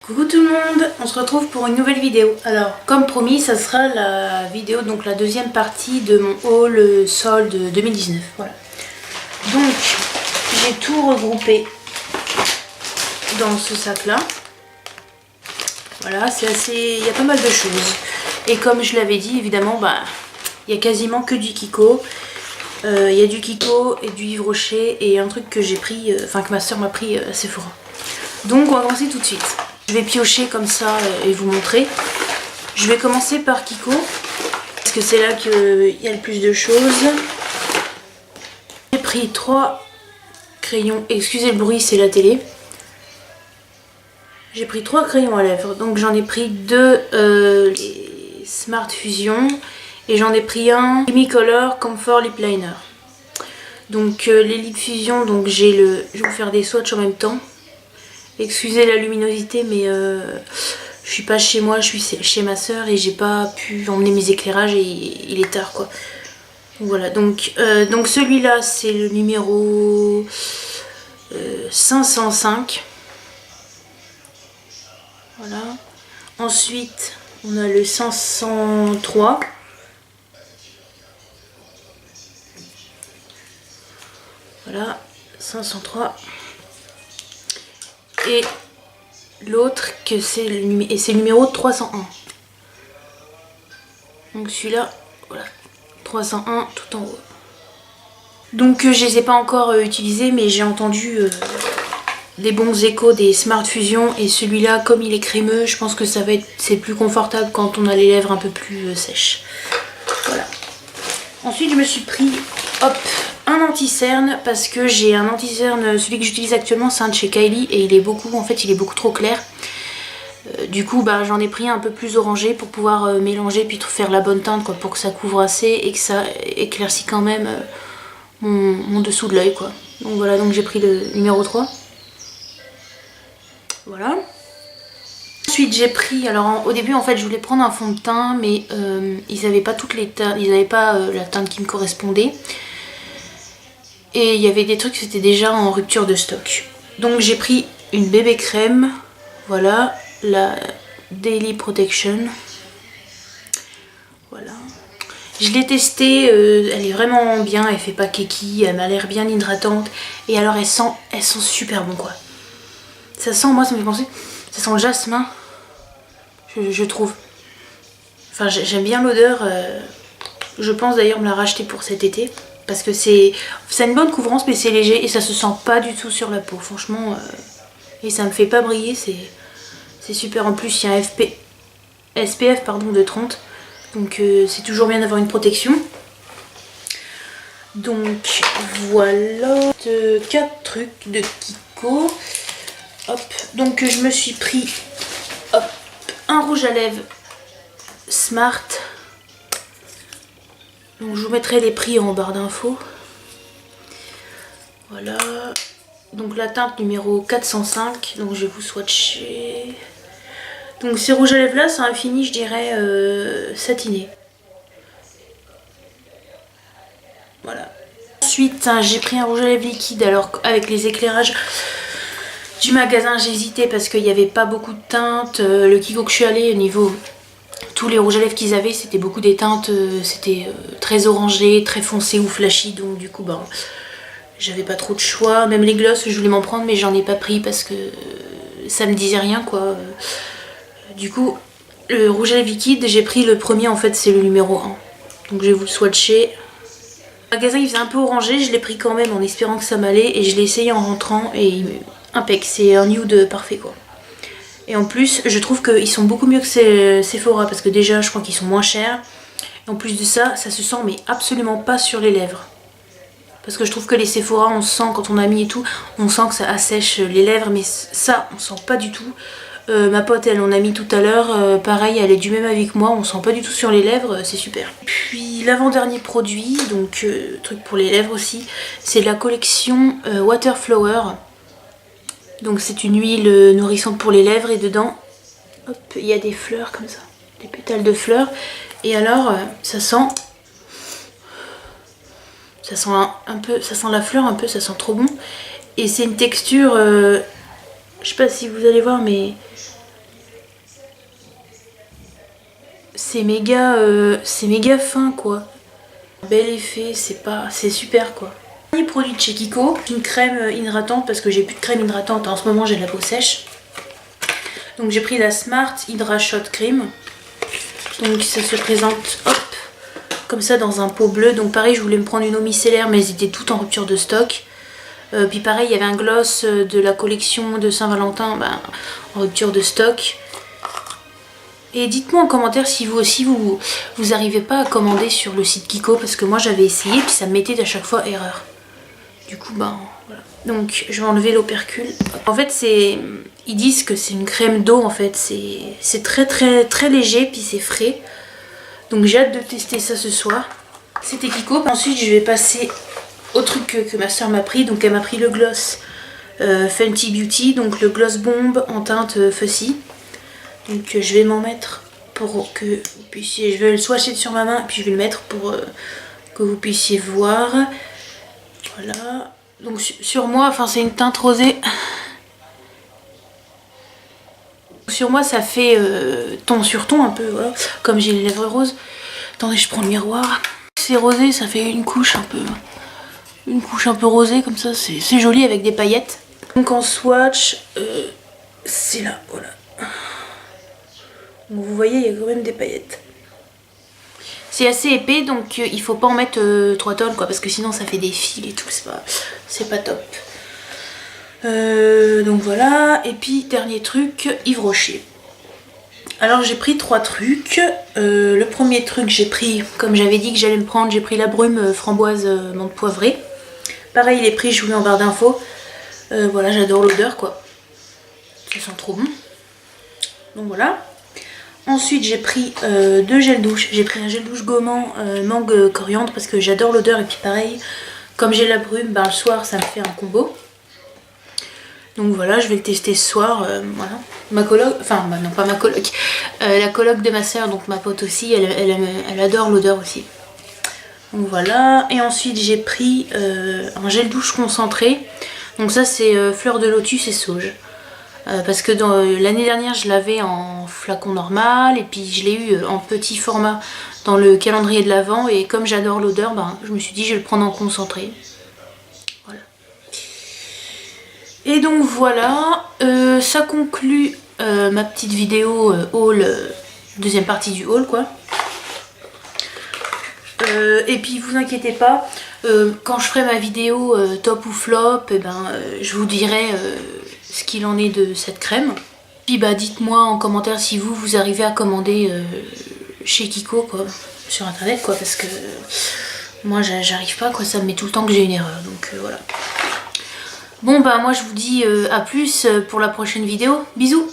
Coucou tout le monde, on se retrouve pour une nouvelle vidéo. Alors comme promis, ça sera la vidéo, donc la deuxième partie de mon haul solde 2019. Voilà. Donc j'ai tout regroupé dans ce sac là. Voilà, c'est assez, il y a pas mal de choses. Et comme je l'avais dit, évidemment, il y a quasiment que du Kiko. Il y a du Kiko et du Yves Rocher et un truc que j'ai pris, que ma soeur m'a pris à Sephora. Donc on va commencer tout de suite. Je vais piocher comme ça et vous montrer. Je vais commencer par Kiko, parce que c'est là qu'il y a le plus de choses. J'ai pris 3 crayons, excusez le bruit, c'est la télé. J'ai pris 3 crayons à lèvres, donc j'en ai pris 2 les Smart Fusion et j'en ai pris un Color Comfort Lip Liner. Donc les Lip Fusion, donc j'ai le, je vais vous faire des swatchs en même temps. Excusez la luminosité, mais je suis pas chez moi, je suis chez ma soeur et j'ai pas pu emmener mes éclairages et il est tard quoi. Donc voilà, donc celui-là c'est le numéro 505. Voilà. Ensuite, on a le 503. Voilà, 503. Et l'autre que c'est le numéro 301. Donc celui-là, voilà, 301 tout en haut. Donc je les ai pas encore utilisés, mais j'ai entendu des bons échos des Smart Fusion et celui-là, comme il est crémeux, je pense que ça va être, c'est plus confortable quand on a les lèvres un peu plus sèches. Voilà. Ensuite, je me suis pris, hop, un anti-cerne parce que j'ai un anti-cerne, celui que j'utilise actuellement, c'est un de chez Kylie et il est beaucoup, en fait, il est beaucoup trop clair. Du coup, j'en ai pris un peu plus orangé pour pouvoir mélanger puis faire la bonne teinte, quoi, pour que ça couvre assez et que ça éclaircit quand même mon dessous de l'œil, quoi. Donc voilà, donc j'ai pris le numéro 3. Voilà. Ensuite j'ai pris, alors au début en fait je voulais prendre un fond de teint mais ils n'avaient pas toutes les teintes, ils n'avaient pas la teinte qui me correspondait. Et il y avait des trucs qui étaient déjà en rupture de stock. Donc j'ai pris une bébé crème, voilà, la Daily Protection. Voilà. Je l'ai testée, elle est vraiment bien, elle fait pas keki, elle m'a l'air bien hydratante. Et alors elle sent super bon quoi. Ça sent, moi ça me fait penser, ça sent le jasmin, je trouve. Enfin j'aime bien l'odeur, je pense d'ailleurs me la racheter pour cet été. Parce que c'est une bonne couvrance mais c'est léger et ça se sent pas du tout sur la peau, franchement. Et ça me fait pas briller, c'est super. En plus il y a un SPF de 30, donc c'est toujours bien d'avoir une protection. Donc voilà, 4 trucs de Kiko. Hop, donc je me suis pris hop, un rouge à lèvres Smart. Donc je vous mettrai les prix en barre d'infos. Voilà. Donc la teinte numéro 405. Donc je vais vous swatcher. Donc ces rouges à lèvres là, c'est un fini, je dirais, satiné. Voilà. Ensuite, j'ai pris un rouge à lèvres liquide. Alors avec les éclairages du magasin, j'ai hésité parce qu'il n'y avait pas beaucoup de teintes. Le Kiko que je suis allée, au niveau... Tous les rouges à lèvres qu'ils avaient, c'était beaucoup des teintes, c'était très orangé, très foncé ou flashy, donc du coup j'avais pas trop de choix. Même les glosses, je voulais m'en prendre mais j'en ai pas pris parce que ça me disait rien quoi. Du coup le rouge à lèvres liquide, j'ai pris le premier, en fait c'est le numéro 1. Donc je vais vous le swatcher. Le magasin il faisait un peu orangé, je l'ai pris quand même en espérant que ça m'allait et je l'ai essayé en rentrant et impec, c'est un nude parfait quoi. Et en plus, je trouve qu'ils sont beaucoup mieux que Sephora parce que déjà, je crois qu'ils sont moins chers. Et en plus de ça, ça se sent mais absolument pas sur les lèvres. Parce que je trouve que les Sephora, on sent quand on a mis et tout, on sent que ça assèche les lèvres, mais ça, on sent pas du tout. Ma pote, elle en a mis tout à l'heure, pareil, elle est du même avis que moi, on sent pas du tout sur les lèvres, c'est super. Puis l'avant-dernier produit, donc truc pour les lèvres aussi, c'est la collection Water Flower. Donc c'est une huile nourrissante pour les lèvres et dedans, hop, il y a des fleurs comme ça, des pétales de fleurs. Et alors ça sent un peu, ça sent la fleur un peu, ça sent trop bon. Et c'est une texture, je sais pas si vous allez voir mais c'est méga fin quoi. Bel effet, c'est super quoi. Dernier produit de chez Kiko, une crème hydratante parce que j'ai plus de crème hydratante. En ce moment j'ai de la peau sèche. Donc j'ai pris la Smart Hydra Shot Cream. Donc ça se présente hop comme ça dans un pot bleu. Donc pareil, je voulais me prendre une eau micellaire mais elles étaient toutes en rupture de stock. Puis pareil, il y avait un gloss de la collection de Saint-Valentin en rupture de stock. Et dites-moi en commentaire si vous aussi vous n'arrivez pas à commander sur le site Kiko parce que moi j'avais essayé puis ça me mettait à chaque fois erreur. Du coup voilà. Donc je vais enlever l'opercule. En fait ils disent que c'est une crème d'eau en fait. C'est très léger puis c'est frais. Donc j'ai hâte de tester ça ce soir. C'était Kiko. Ensuite je vais passer au truc que ma soeur m'a pris. Donc elle m'a pris le gloss Fenty Beauty. Donc le gloss bombe en teinte Fussy. Donc je vais m'en mettre pour que vous puissiez... Je vais le swatcher sur ma main et puis je vais le mettre pour que vous puissiez voir. Voilà. Donc sur moi, enfin c'est une teinte rosée. Sur moi ça fait ton sur ton un peu, voilà. Comme j'ai les lèvres roses. Attendez, je prends le miroir. C'est rosé, ça fait une couche un peu rosée comme ça. C'est joli avec des paillettes. Donc en swatch, c'est là, voilà. Donc vous voyez, il y a quand même des paillettes. C'est assez épais, donc il faut pas en mettre 3 tonnes quoi, parce que sinon ça fait des fils et tout, c'est pas top. Donc voilà, et puis dernier truc, Yves Rocher. Alors j'ai pris 3 trucs. Le premier truc j'ai pris, comme j'avais dit que j'allais me prendre, j'ai pris la brume framboise menthe poivrée. Pareil les prix je vous mets en barre d'infos. Voilà, j'adore l'odeur quoi. Ça sent trop bon. Donc voilà. Ensuite j'ai pris 2 gels douche. J'ai pris un gel douche gommant mangue coriandre parce que j'adore l'odeur. Et puis pareil, comme j'ai la brume, le soir ça me fait un combo. Donc voilà, je vais le tester ce soir. Voilà. Ma coloc, enfin non pas ma coloc, la coloc de ma soeur, donc ma pote aussi, elle adore l'odeur aussi. Donc voilà. Et ensuite j'ai pris un gel douche concentré. Donc ça c'est fleur de lotus et sauge. Parce que l'année dernière je l'avais en flacon normal et puis je l'ai eu en petit format dans le calendrier de l'Avent et comme j'adore l'odeur, je me suis dit je vais le prendre en concentré. Voilà. Et donc voilà, ça conclut ma petite vidéo haul, deuxième partie du haul quoi. Et puis vous inquiétez pas, quand je ferai ma vidéo top ou flop, je vous dirai ce qu'il en est de cette crème. Puis dites-moi en commentaire si vous arrivez à commander chez Kiko quoi, sur internet quoi, parce que moi j'arrive pas quoi, ça me met tout le temps que j'ai une erreur, donc voilà. Bon moi je vous dis à plus pour la prochaine vidéo, bisous.